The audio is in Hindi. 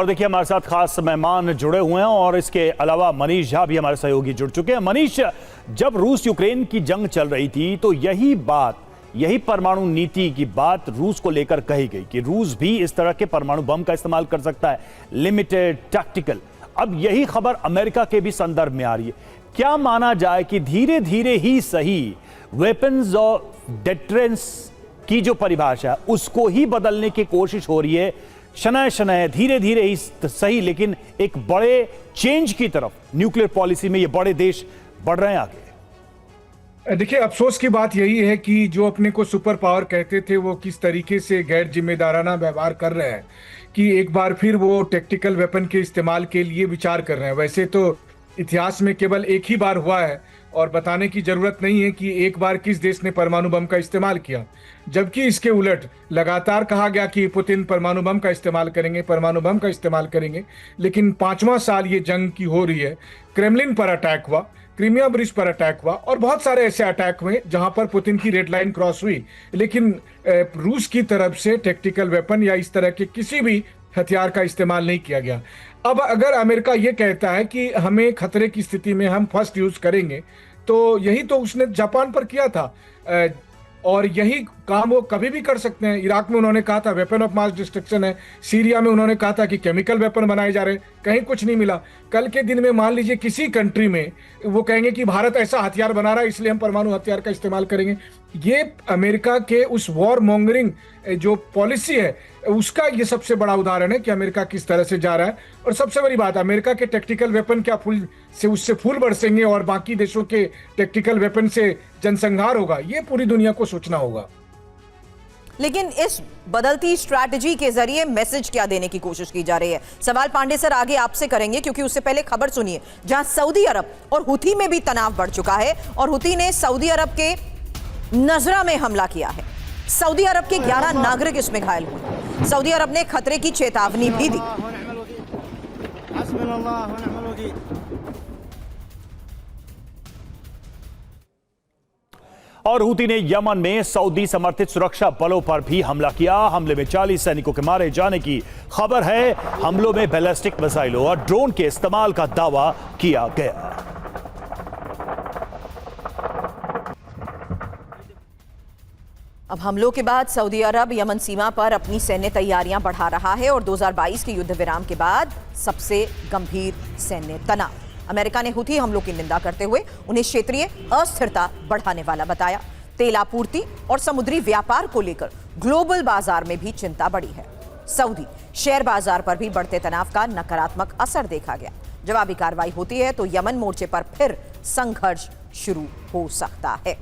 और देखिए हमारे साथ खास मेहमान जुड़े हुए हैं और इसके अलावा मनीष झा भी हमारे सहयोगी जुड़ चुके हैं। मनीष, जब रूस यूक्रेन की जंग चल रही थी तो यही परमाणु नीति की बात रूस को लेकर कही गई कि रूस भी इस तरह के परमाणु बम का इस्तेमाल कर सकता है, लिमिटेड, टैक्टिकल। अब यही खबर अमेरिका के भी संदर्भ में आ रही है। क्या माना जाए कि धीरे धीरे ही सही वेपन्स ऑफ डिटरेंस की जो परिभाषा है उसको ही बदलने की कोशिश हो रही है, शनय शनय धीरे धीरे ही सही, लेकिन एक बड़े चेंज की तरफ न्यूक्लियर पॉलिसी में ये बड़े देश बढ़ रहे हैं आगे। देखिए, अफसोस की बात यही है कि जो अपने को सुपर पावर कहते थे वो किस तरीके से गैर जिम्मेदाराना व्यवहार कर रहे हैं कि एक बार फिर वो टैक्टिकल वेपन के इस्तेमाल के लिए विचार कर रहे हैं। वैसे तो इतिहास में केवल एक ही बार हुआ है और बताने की जरूरत नहीं है कि एक बार किस देश ने परमाणु बम का इस्तेमाल किया, जबकि इसके उलट लगातार कहा गया कि पुतिन परमाणु बम का इस्तेमाल करेंगे, लेकिन 5वां साल ये जंग की हो रही है। क्रेमलिन पर अटैक हुआ, क्रीमिया ब्रिज पर अटैक हुआ और बहुत सारे ऐसे अटैक हुए जहां पर पुतिन की रेड लाइन क्रॉस हुई, लेकिन रूस की तरफ से टैक्टिकल वेपन या इस तरह के किसी भी हथियार का इस्तेमाल नहीं किया गया। अब अगर अमेरिका ये कहता है कि हमें खतरे की स्थिति में हम फर्स्ट यूज करेंगे, तो यही तो उसने जापान पर किया था और यही काम वो कभी भी कर सकते हैं। इराक में उन्होंने कहा था वेपन ऑफ मास डिस्ट्रक्शन है, सीरिया में उन्होंने कहा था कि केमिकल वेपन बनाए जा रहे हैं, कहीं कुछ नहीं मिला। कल के दिन में मान लीजिए किसी कंट्री में वो कहेंगे कि भारत ऐसा हथियार बना रहा है इसलिए हम परमाणु हथियार का इस्तेमाल करेंगे। ये अमेरिका के उस वॉर मॉन्गरिंग जो पॉलिसी है उसका ये सबसे बड़ा उदाहरण है कि अमेरिका किस तरह से जा रहा है। और सबसे बड़ी बात, अमेरिका के टैक्टिकल वेपन क्या उससे फूल बरसेंगे और बाकी देशों के टैक्टिकल वेपन से जनसंहार होगा, ये पूरी दुनिया को सोचना होगा। लेकिन इस बदलती स्ट्रैटेजी के जरिए मैसेज क्या देने की कोशिश की जा रही है? सवाल पांडे सर आगे आपसे करेंगे, क्योंकि उससे पहले खबर सुनिए जहां सऊदी अरब और हुथी में भी तनाव बढ़ चुका है और हुथी ने सऊदी अरब के नजरा में हमला किया है। सऊदी अरब के 11 नागरिक इसमें घायल हुए। सऊदी अरब ने खतरे की चेतावनी भी दी। और हुती ने यमन में सऊदी समर्थित सुरक्षा बलों पर भी हमला किया। हमले में 40 सैनिकों के मारे जाने की खबर है। हमलों में बैलिस्टिक मिसाइलों और ड्रोन के इस्तेमाल का दावा किया गया। अब हमलों के बाद सऊदी अरब यमन सीमा पर अपनी सैन्य तैयारियां बढ़ा रहा है और 2022 के युद्ध विराम के बाद सबसे गंभीर सैन्य तनाव। अमेरिका ने हुथी हमलों की निंदा करते हुए उन्हें क्षेत्रीय अस्थिरता बढ़ाने वाला बताया। तेल आपूर्ति और समुद्री व्यापार को लेकर ग्लोबल बाजार में भी चिंता बढ़ी है। सऊदी शेयर बाजार पर भी बढ़ते तनाव का नकारात्मक असर देखा गया। जवाबी कार्रवाई होती है तो यमन मोर्चे पर फिर संघर्ष शुरू हो सकता है।